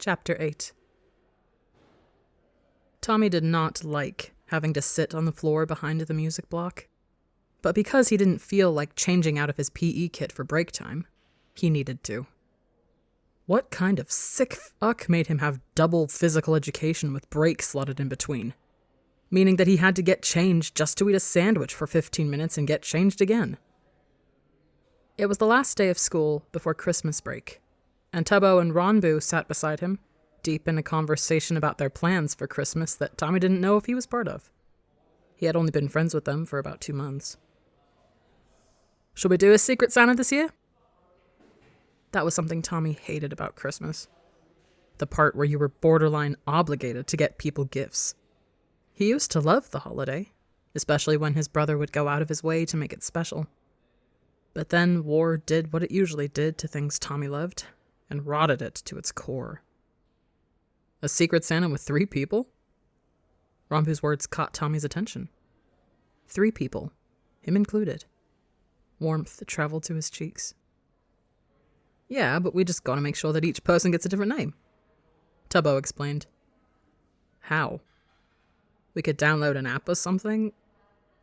Chapter 8. Tommy did not like having to sit on the floor behind the music block, but because he didn't feel like changing out of his PE kit for break time, he needed to. What kind of sick fuck made him have double physical education with breaks slotted in between? Meaning that he had to get changed just to eat a sandwich for 15 minutes and get changed again. It was the last day of school before Christmas break, and Tubbo and Ronbu sat beside him, deep in a conversation about their plans for Christmas that Tommy didn't know if he was part of. He had only been friends with them for about 2 months. Should we do a Secret Santa this year? That was something Tommy hated about Christmas. The part where you were borderline obligated to get people gifts. He used to love the holiday, especially when his brother would go out of his way to make it special. But then war did what it usually did to things Tommy loved, and rotted it to its core. A Secret Santa with 3 people? Ronbu's words caught Tommy's attention. 3 people, him included. Warmth traveled to his cheeks. Yeah, but we just gotta make sure that each person gets a different name. Tubbo explained. How? We could download an app or something?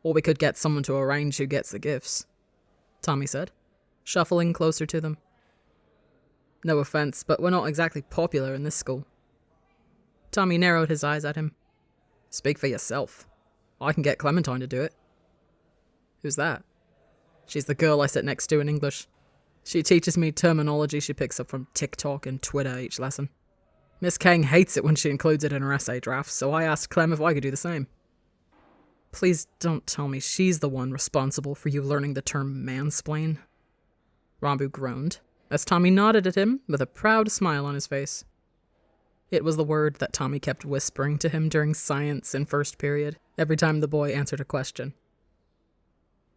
Or we could get someone to arrange who gets the gifts, Tommy said, shuffling closer to them. No offense, but we're not exactly popular in this school. Tommy narrowed his eyes at him. Speak for yourself. I can get Clementine to do it. Who's that? She's the girl I sit next to in English. She teaches me terminology she picks up from TikTok and Twitter each lesson. Miss Kang hates it when she includes it in her essay drafts, so I asked Clem if I could do the same. Please don't tell me she's the one responsible for you learning the term mansplain. Ronbu groaned, as Tommy nodded at him with a proud smile on his face. It was the word that Tommy kept whispering to him during science in first period, every time the boy answered a question.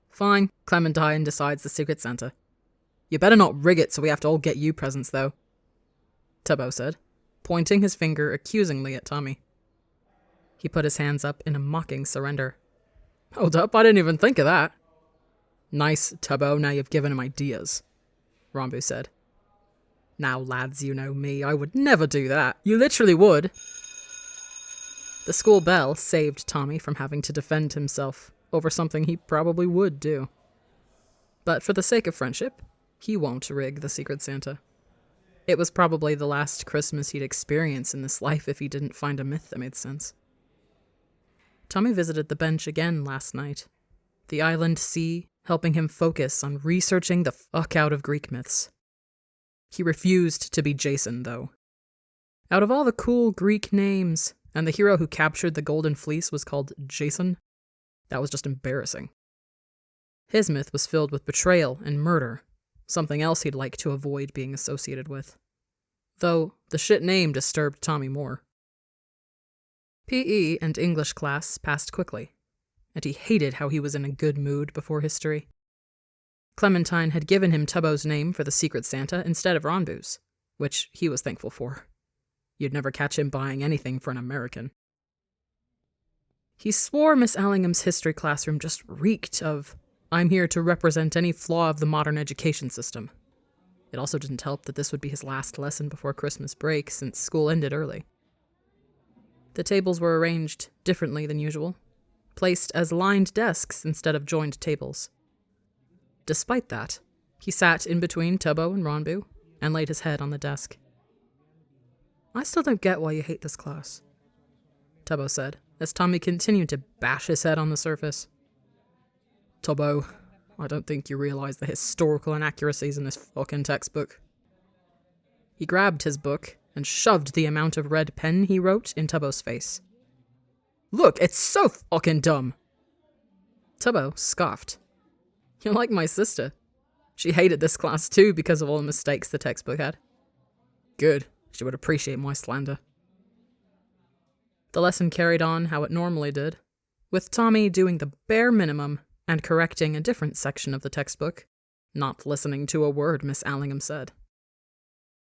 Fine, Clementine decides the Secret Santa. You better not rig it so we have to all get you presents, though, Tubbo said, pointing his finger accusingly at Tommy. He put his hands up in a mocking surrender. Hold up, I didn't even think of that. Nice, Tubbo, now you've given him ideas, Ronbu said. Now, lads, you know me, I would never do that. You literally would. The school bell saved Tommy from having to defend himself over something he probably would do. But for the sake of friendship, he won't rig the Secret Santa. It was probably the last Christmas he'd experience in this life if he didn't find a myth that made sense. Tommy visited the bench again last night, the island sea helping him focus on researching the fuck out of Greek myths. He refused to be Jason, though. Out of all the cool Greek names, and the hero who captured the Golden Fleece was called Jason, that was just embarrassing. His myth was filled with betrayal and murder, something else he'd like to avoid being associated with. Though the shit name disturbed Tommy more. PE and English class passed quickly, and he hated how he was in a good mood before history. Clementine had given him Tubbo's name for the Secret Santa instead of Ronbu's, which he was thankful for. You'd never catch him buying anything for an American. He swore Miss Allingham's history classroom just reeked of, I'm here to represent any flaw of the modern education system. It also didn't help that this would be his last lesson before Christmas break since school ended early. The tables were arranged differently than usual, placed as lined desks instead of joined tables. Despite that, he sat in between Tubbo and Ronbu and laid his head on the desk. I still don't get why you hate this class, Tubbo said, as Tommy continued to bash his head on the surface. Tubbo, I don't think you realize the historical inaccuracies in this fucking textbook. He grabbed his book and shoved the amount of red pen he wrote in Tubbo's face. Look, it's so fucking dumb! Tubbo scoffed. You're like my sister. She hated this class too because of all the mistakes the textbook had. Good, she would appreciate my slander. The lesson carried on how it normally did, with Tommy doing the bare minimum and correcting a different section of the textbook, not listening to a word Miss Allingham said.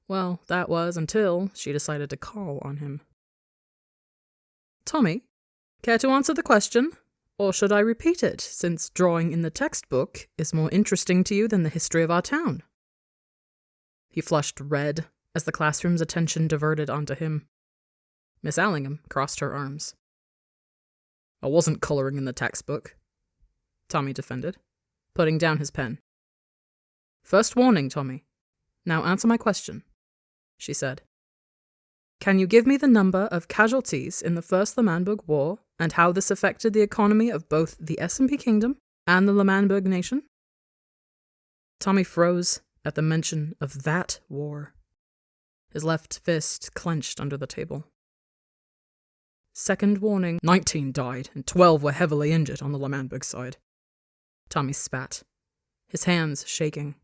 Well, that was until she decided to call on him. Tommy, care to answer the question? Or should I repeat it, since drawing in the textbook is more interesting to you than the history of our town? He flushed red as the classroom's attention diverted onto him. Miss Allingham crossed her arms. I wasn't coloring in the textbook, Tommy defended, putting down his pen. First warning, Tommy. Now answer my question, she said. Can you give me the number of casualties in the First L'Manberg War and how this affected the economy of both the SMP Kingdom and the L'Manberg Nation? Tommy froze at the mention of that war. His left fist clenched under the table. Second warning, 19 died and 12 were heavily injured on the L'Manberg side. Tommy spat, his hands shaking.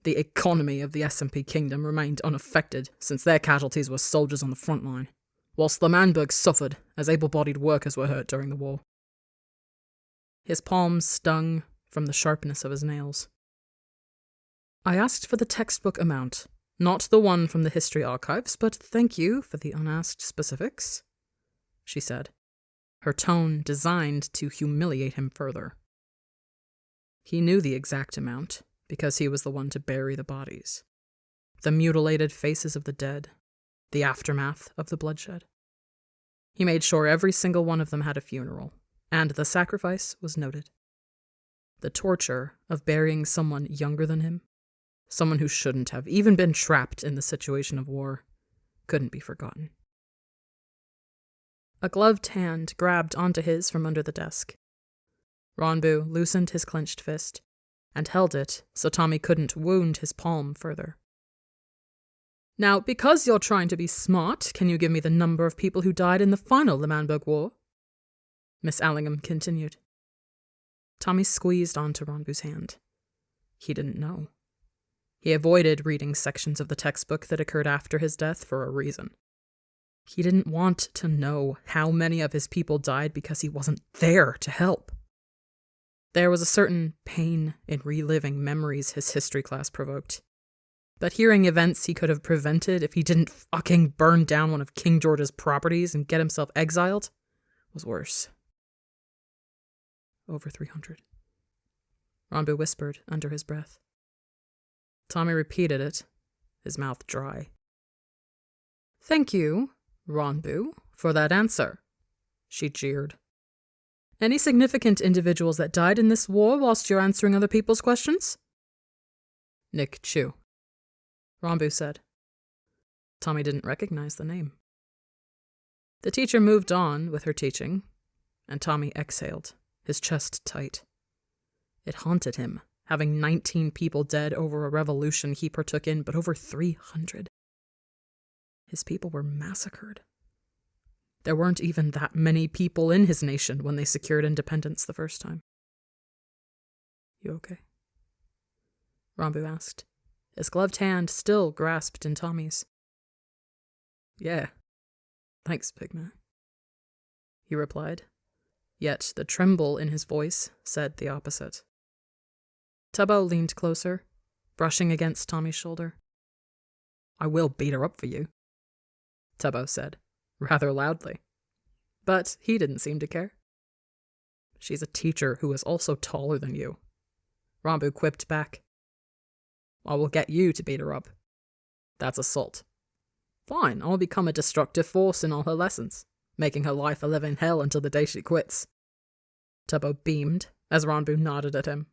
The economy of the SMP Kingdom remained unaffected since their casualties were soldiers on the front line, whilst L'Manberg suffered as able-bodied workers were hurt during the war. His palms stung from the sharpness of his nails. I asked for the textbook amount, not the one from the history archives, but thank you for the unasked specifics, she said, her tone designed to humiliate him further. He knew the exact amount, because he was the one to bury the bodies. The mutilated faces of the dead, the aftermath of the bloodshed. He made sure every single one of them had a funeral, and the sacrifice was noted. The torture of burying someone younger than him, someone who shouldn't have even been trapped in the situation of war, couldn't be forgotten. A gloved hand grabbed onto his from under the desk. Ronbu loosened his clenched fist and held it so Tommy couldn't wound his palm further. Now, because you're trying to be smart, can you give me the number of people who died in the final L'Manberg War? Miss Allingham continued. Tommy squeezed onto Ronbu's hand. He didn't know. He avoided reading sections of the textbook that occurred after his death for a reason. He didn't want to know how many of his people died because he wasn't there to help. There was a certain pain in reliving memories his history class provoked. But hearing events he could have prevented if he didn't fucking burn down one of King George's properties and get himself exiled was worse. Over 300. Ronbu whispered under his breath. Tommy repeated it, his mouth dry. Thank you, Ronbu, for that answer, she jeered. Any significant individuals that died in this war whilst you're answering other people's questions? Nick Chu, Ronbu said. Tommy didn't recognize the name. The teacher moved on with her teaching, and Tommy exhaled, his chest tight. It haunted him, having 19 people dead over a revolution he partook in, but over 300. His people were massacred. There weren't even that many people in his nation when they secured independence the first time. You okay? Ronbu asked, his gloved hand still grasped in Tommy's. Yeah. Thanks, Big Man, he replied, yet the tremble in his voice said the opposite. Tubbo leaned closer, brushing against Tommy's shoulder. I will beat her up for you, Tubbo said, rather loudly. But he didn't seem to care. She's a teacher who is also taller than you, Ronbu quipped back. I will get you to beat her up. That's assault. Fine, I'll become a destructive force in all her lessons, making her life a living hell until the day she quits. Tubbo beamed as Ronbu nodded at him.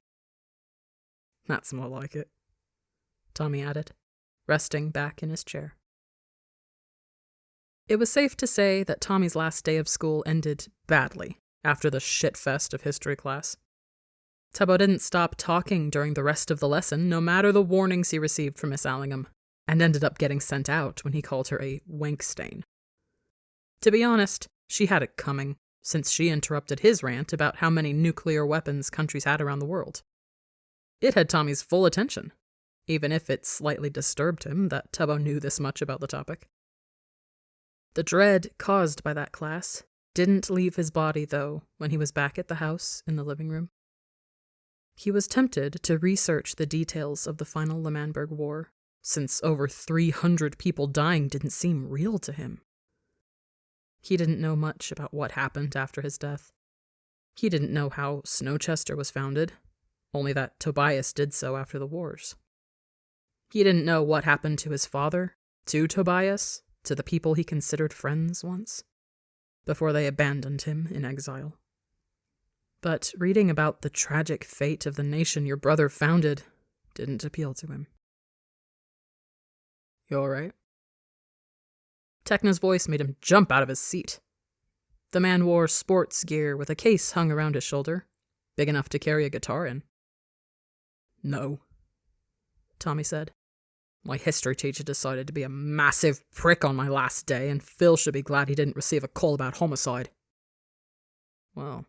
That's more like it, Tommy added, resting back in his chair. It was safe to say that Tommy's last day of school ended badly after the shitfest of history class. Tubbo didn't stop talking during the rest of the lesson, no matter the warnings he received from Miss Allingham, and ended up getting sent out when he called her a wank stain. To be honest, she had it coming, since she interrupted his rant about how many nuclear weapons countries had around the world. It had Tommy's full attention, even if it slightly disturbed him that Tubbo knew this much about the topic. The dread caused by that class didn't leave his body, though, when he was back at the house in the living room. He was tempted to research the details of the final L'Manberg War, since over 300 people dying didn't seem real to him. He didn't know much about what happened after his death. He didn't know how Snowchester was founded, only that Tobias did so after the wars. He didn't know what happened to his father To Tobias, to the people he considered friends once, before they abandoned him in exile. But reading about the tragic fate of the nation your brother founded didn't appeal to him. You all right? Tekno's voice made him jump out of his seat. The man wore sports gear with a case hung around his shoulder, big enough to carry a guitar in. No, Tommy said. My history teacher decided to be a massive prick on my last day, and Phil should be glad he didn't receive a call about homicide. Well.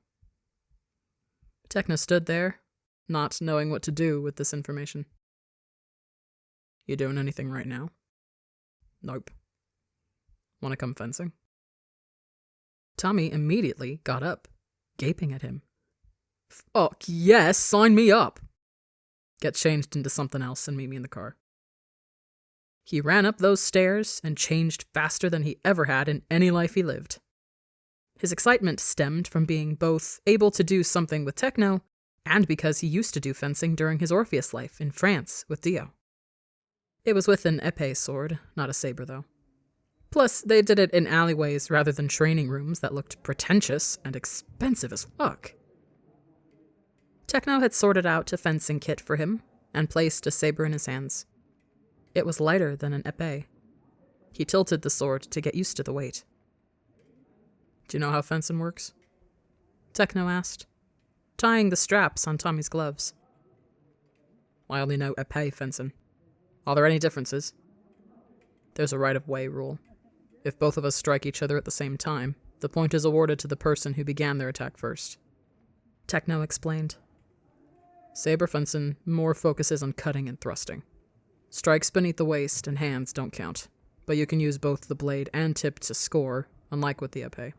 Tekno stood there, not knowing what to do with this information. You doing anything right now? Nope. Want to come fencing? Tommy immediately got up, gaping at him. Fuck yes, sign me up! Get changed into something else and meet me in the car. He ran up those stairs and changed faster than he ever had in any life he lived. His excitement stemmed from being both able to do something with Tekno and because he used to do fencing during his Orpheus life in France with Dio. It was with an épée sword, not a saber though. Plus, they did it in alleyways rather than training rooms that looked pretentious and expensive as fuck. Tekno had sorted out a fencing kit for him and placed a saber in his hands. It was lighter than an épée. He tilted the sword to get used to the weight. Do you know how fencing works? Tekno asked, tying the straps on Tommy's gloves. I only know épée fencing. Are there any differences? There's a right-of-way rule. If both of us strike each other at the same time, the point is awarded to the person who began their attack first. Tekno explained. Saber fencing more focuses on cutting and thrusting. Strikes beneath the waist and hands don't count, but you can use both the blade and tip to score, unlike with the épée.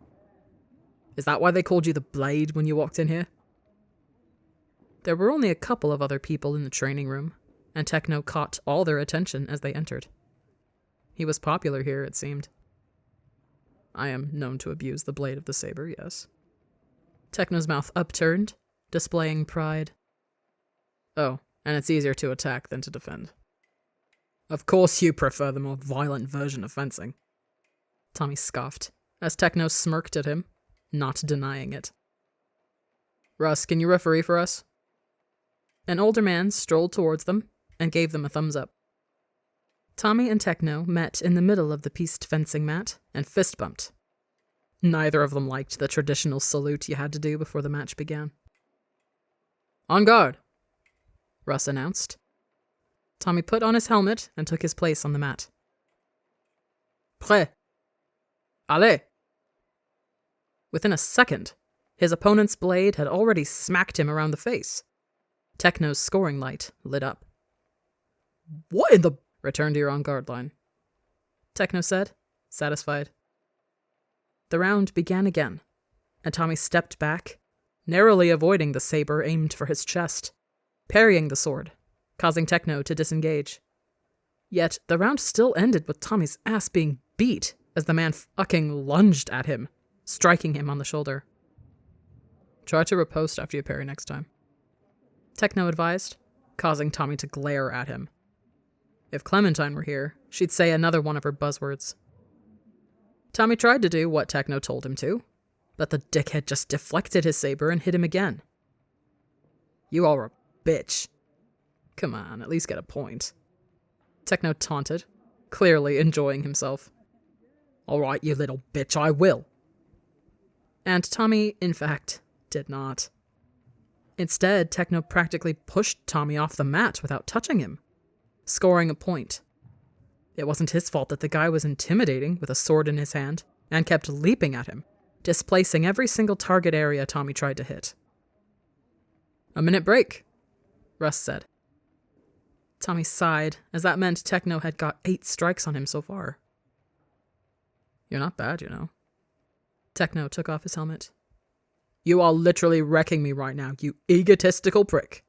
Is that why they called you the Blade when you walked in here? There were only a couple of other people in the training room, and Tekno caught all their attention as they entered. He was popular here, it seemed. I am known to abuse the blade of the saber, yes. Tekno's mouth upturned, displaying pride. Oh, and it's easier to attack than to defend. Of course you prefer the more violent version of fencing. Tommy scoffed, as Tekno smirked at him, not denying it. Russ, can you referee for us? An older man strolled towards them and gave them a thumbs up. Tommy and Tekno met in the middle of the pieced fencing mat and fist bumped. Neither of them liked the traditional salute you had to do before the match began. On guard, Russ announced. Tommy put on his helmet and took his place on the mat. Prêt. Allez. Within a second, his opponent's blade had already smacked him around the face. Tekno's scoring light lit up. What in the... Return to your on-guard line, Tekno said, satisfied. The round began again, and Tommy stepped back, narrowly avoiding the saber aimed for his chest, parrying the sword, causing Tekno to disengage. Yet the round still ended with Tommy's ass being beat as the man fucking lunged at him, striking him on the shoulder. Try to riposte after you parry next time, Tekno advised, causing Tommy to glare at him. If Clementine were here, she'd say another one of her buzzwords. Tommy tried to do what Tekno told him to, but the dickhead just deflected his saber and hit him again. You are a bitch. Come on, at least get a point. Tekno taunted, clearly enjoying himself. All right, you little bitch, I will. And Tommy, in fact, did not. Instead, Tekno practically pushed Tommy off the mat without touching him, scoring a point. It wasn't his fault that the guy was intimidating with a sword in his hand and kept leaping at him, displacing every single target area Tommy tried to hit. A minute break, Russ said. Tommy sighed, as that meant Tekno had got 8 strikes on him so far. You're not bad, you know. Tekno took off his helmet. You are literally wrecking me right now, you egotistical prick.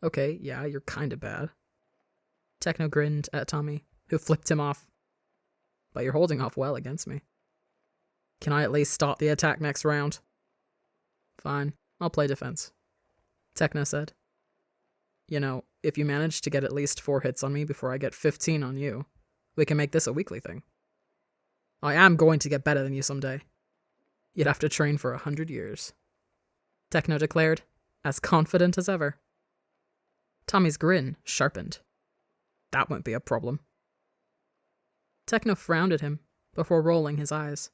Okay, yeah, you're kinda bad. Tekno grinned at Tommy, who flipped him off. But you're holding off well against me. Can I at least start the attack next round? Fine, I'll play defense, Tekno said. You know, if you manage to get at least 4 hits on me before I get 15 on you, We can make this a weekly thing. I am going to get better than you someday. You'd have to train for 100 years. Techno declared, as confident as ever. Tommy's grin sharpened. That won't be a problem. Techno frowned at him before rolling his eyes.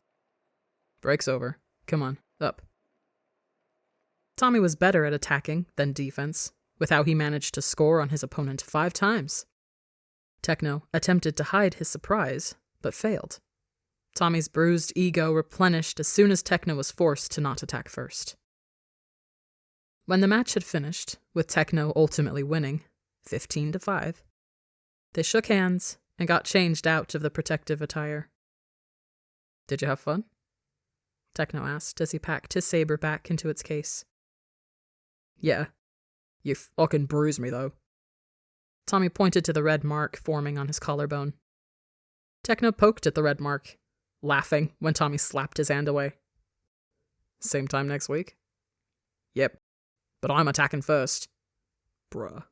Break's over. Come on, up. Tommy was better at attacking than defense, with how he managed to score on his opponent 5 times. Techno attempted to hide his surprise, but failed. Tommy's bruised ego replenished as soon as Techno was forced to not attack first. When the match had finished, with Techno ultimately winning, 15-5, they shook hands and got changed out of the protective attire. Did you have fun? Techno asked as he packed his saber back into its case. Yeah. You fucking bruised me, though. Tommy pointed to the red mark forming on his collarbone. Techno poked at the red mark, laughing when Tommy slapped his hand away. Same time next week? Yep. But I'm attacking first. Bruh.